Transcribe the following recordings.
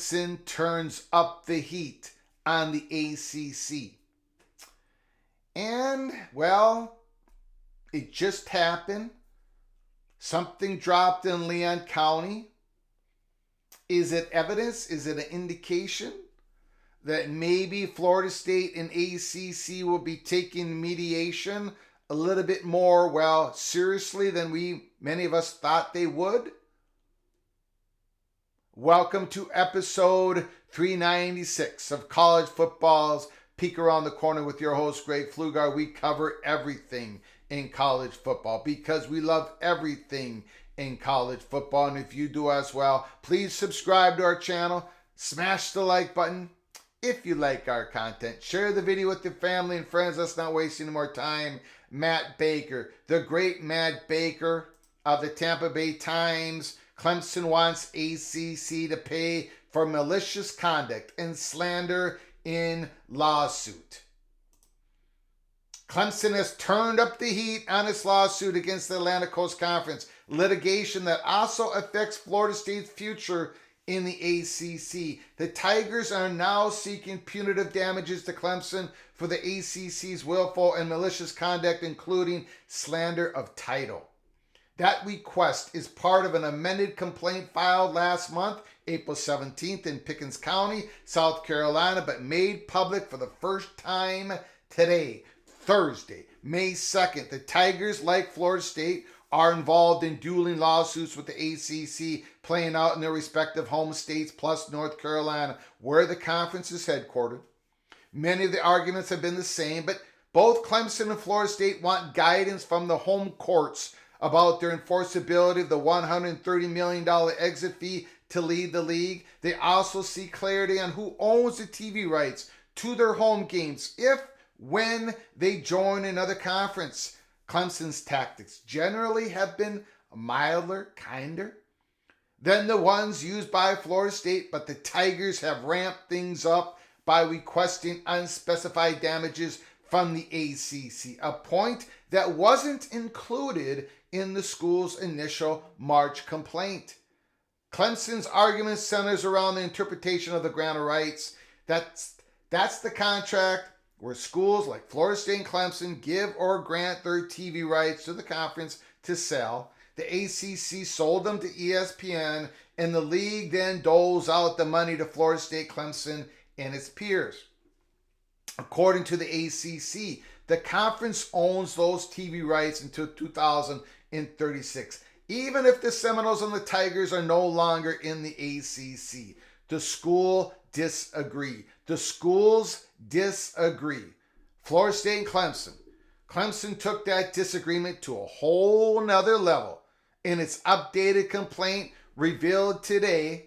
Clemson turns up the heat on the ACC. And, well, it just happened. Something dropped in Leon County. Is it evidence? Is it an indication that maybe Florida State and ACC will be taking mediation a little bit more, well, seriously than many of us thought they would? Welcome to episode 396 of College Football's Peek Around the Corner with your host, Greg Pflugar. We cover everything in college football because we love everything in college football. And if you do as well, please subscribe to our channel, smash the like button. If you like our content, share the video with your family and friends. Let's not waste any more time. Matt Baker, the great Matt Baker of the Tampa Bay Times. Clemson wants ACC to pay for malicious conduct and slander in lawsuit. Clemson has turned up the heat on its lawsuit against the Atlantic Coast Conference, litigation that also affects Florida State's future in the ACC. The Tigers are now seeking punitive damages to Clemson for the ACC's willful and malicious conduct, including slander of title. That request is part of an amended complaint filed last month, April 17th, in Pickens County, South Carolina, but made public for the first time today, Thursday, May 2nd. The Tigers, like Florida State, are involved in dueling lawsuits with the ACC, playing out in their respective home states plus North Carolina, where the conference is headquartered. Many of the arguments have been the same, but both Clemson and Florida State want guidance from the home courts about their enforceability of the $130 million exit fee to lead the league. They also seek clarity on who owns the TV rights to their home games when they join another conference. Clemson's tactics generally have been milder, kinder than the ones used by Florida State, but the Tigers have ramped things up by requesting unspecified damages from the ACC, a point that wasn't included in the school's initial March complaint. Clemson's argument centers around the interpretation of the grant of rights. That's the contract where schools like Florida State and Clemson give or grant their TV rights to the conference to sell. The ACC sold them to ESPN, and the league then doles out the money to Florida State, Clemson, and its peers. According to the ACC, the conference owns those TV rights until 2036, even if the Seminoles and the Tigers are no longer in the ACC. The school disagree. The schools disagree. Florida State and Clemson. Clemson took that disagreement to a whole nother level. In its updated complaint revealed today,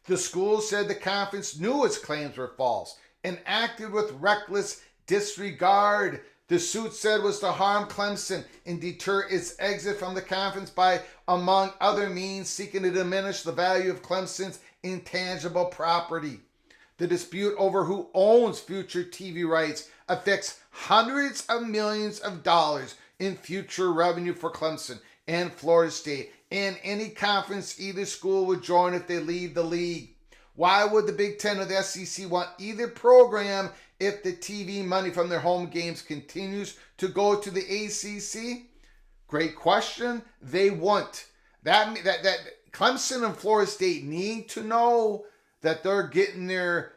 the school said the conference knew its claims were false and acted with reckless disregard. The suit said was to harm Clemson and deter its exit from the conference by, among other means, seeking to diminish the value of Clemson's intangible property. The dispute over who owns future TV rights affects hundreds of millions of dollars in future revenue for Clemson and Florida State and any conference either school would join if they leave the league. Why would the Big Ten or the SEC want either program if the TV money from their home games continues to go to the ACC? Great question. They won't. That Clemson and Florida State need to know that they're getting their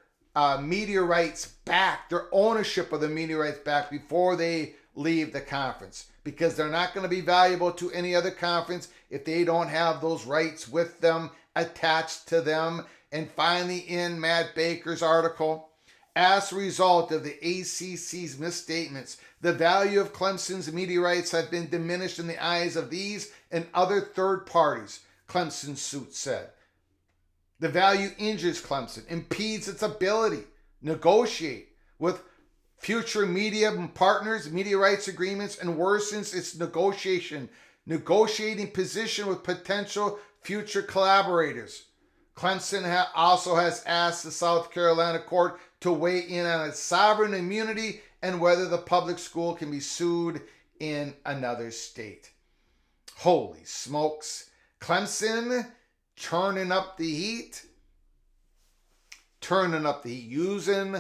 media rights back, their ownership of the media rights back before they leave the conference, because they're not going to be valuable to any other conference if they don't have those rights with them, attached to them. And finally, in Matt Baker's article, as a result of the ACC's misstatements, the value of Clemson's media rights have been diminished in the eyes of these and other third parties, Clemson's suit said. The value injures Clemson, impedes its ability to negotiate with future media partners, media rights agreements, and worsens its negotiating position with potential future collaborators. Clemson also has asked the South Carolina court to weigh in on its sovereign immunity and whether the public school can be sued in another state. Holy smokes. Clemson turning up the heat. turning up the heat, using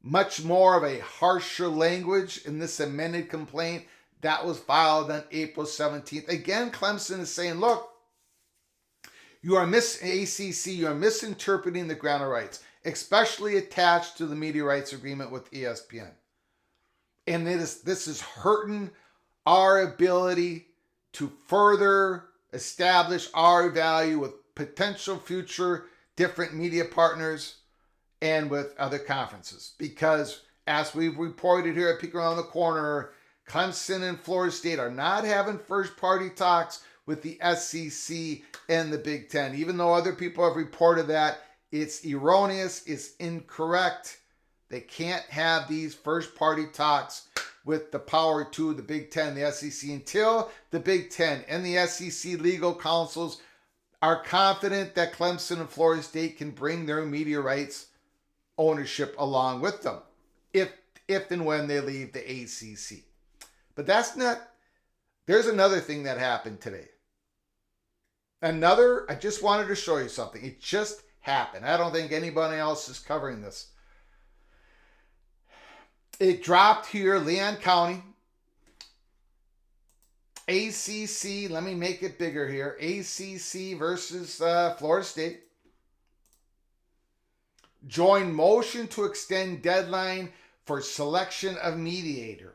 much more of a harsher language in this amended complaint that was filed on April 17th. Again, Clemson is saying, look, you are ACC, you are misinterpreting the grant of rights, especially attached to the media rights agreement with ESPN. And this is hurting our ability to further establish our value with potential future different media partners and with other conferences. Because as we've reported here at Peek Around the Corner, Clemson and Florida State are not having first-party talks with the SEC and the Big Ten. Even though other people have reported that, it's erroneous, it's incorrect. They can't have these first-party talks with the Power 2, the Big Ten, the SEC, until the Big Ten and the SEC legal counsels are confident that Clemson and Florida State can bring their media rights ownership along with them if and when they leave the ACC. But there's another thing that happened today. I just wanted to show you something. It just happened. I don't think anybody else is covering this. It dropped here, Leon County. ACC, let me make it bigger here. ACC versus Florida State. Join motion to extend deadline for selection of mediator.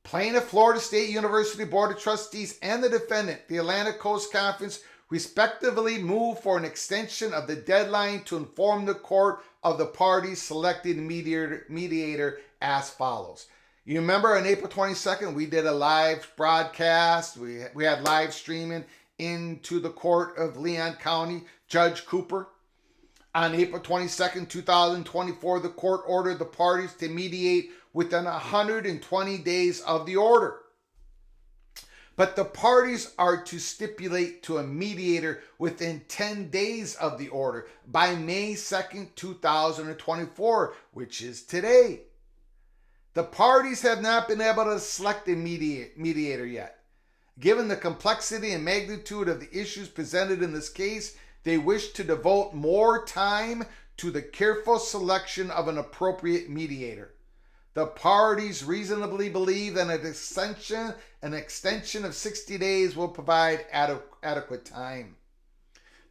Plaintiff, Florida State University Board of Trustees, and the defendant, the Atlantic Coast Conference, respectively move for an extension of the deadline to inform the court of the parties selected mediator as follows. You remember on April 22nd, we did a live broadcast. We had live streaming into the court of Leon County, Judge Cooper. On April 22nd, 2024, the court ordered the parties to mediate within 120 days of the order. But the parties are to stipulate to a mediator within 10 days of the order by May 2nd, 2024, which is today. The parties have not been able to select a mediator yet. Given the complexity and magnitude of the issues presented in this case, they wish to devote more time to the careful selection of an appropriate mediator. The parties reasonably believe that an extension of 60 days will provide adequate time.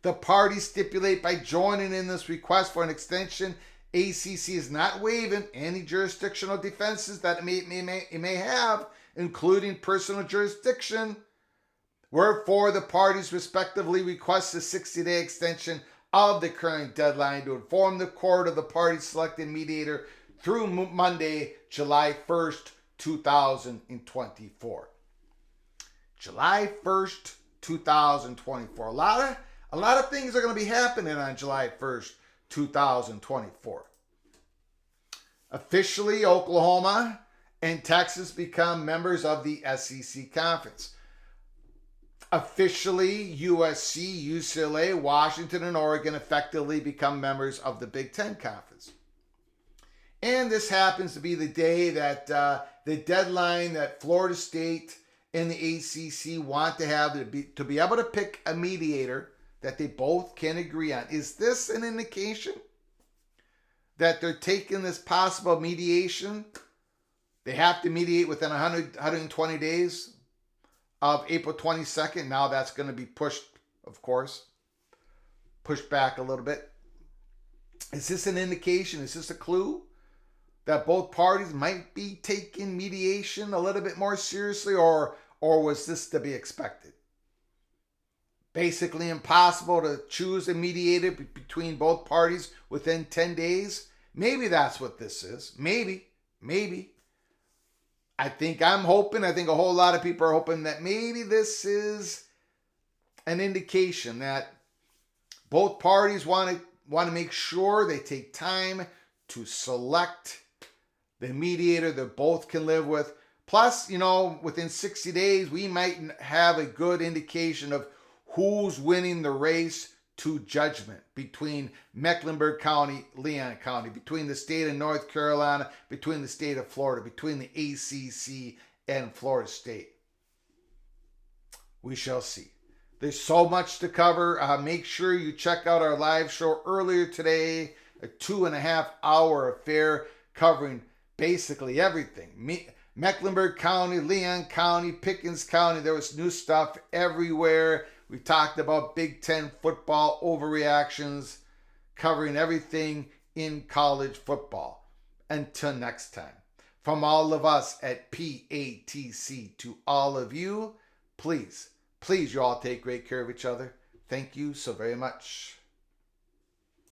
The parties stipulate by joining in this request for an extension, ACC is not waiving any jurisdictional defenses that it may have, including personal jurisdiction. Wherefore, the parties respectively request a 60-day extension of the current deadline to inform the court of the parties selected mediator through Monday, July 1st, 2024. July 1st, 2024. A lot of things are going to be happening on July 1st, 2024. Officially, Oklahoma and Texas become members of the SEC Conference. Officially, USC, UCLA, Washington, and Oregon effectively become members of the Big Ten Conference. And this happens to be the day that the deadline that Florida State and the ACC want to have to be able to pick a mediator that they both can agree on. Is this an indication that they're taking this possible mediation? They have to mediate within 120 days of April 22nd. Now that's going to be pushed, of course, pushed back a little bit. Is this an indication? Is this a clue that both parties might be taking mediation a little bit more seriously, or was this to be expected? Basically impossible to choose a mediator between both parties within 10 days? Maybe that's what this is. Maybe. I think a whole lot of people are hoping that maybe this is an indication that both parties want to make sure they take time to select the mediator that both can live with. Plus, within 60 days, we might have a good indication of who's winning the race to judgment between Mecklenburg County, Leon County, between the state of North Carolina, between the state of Florida, between the ACC and Florida State. We shall see. There's so much to cover. Make sure you check out our live show earlier today, a 2.5 hour affair covering basically everything. Mecklenburg County, Leon County, Pickens County. There was new stuff everywhere. We talked about Big Ten football overreactions, covering everything in college football. Until next time, from all of us at PATC to all of you, please you all take great care of each other. Thank you so very much.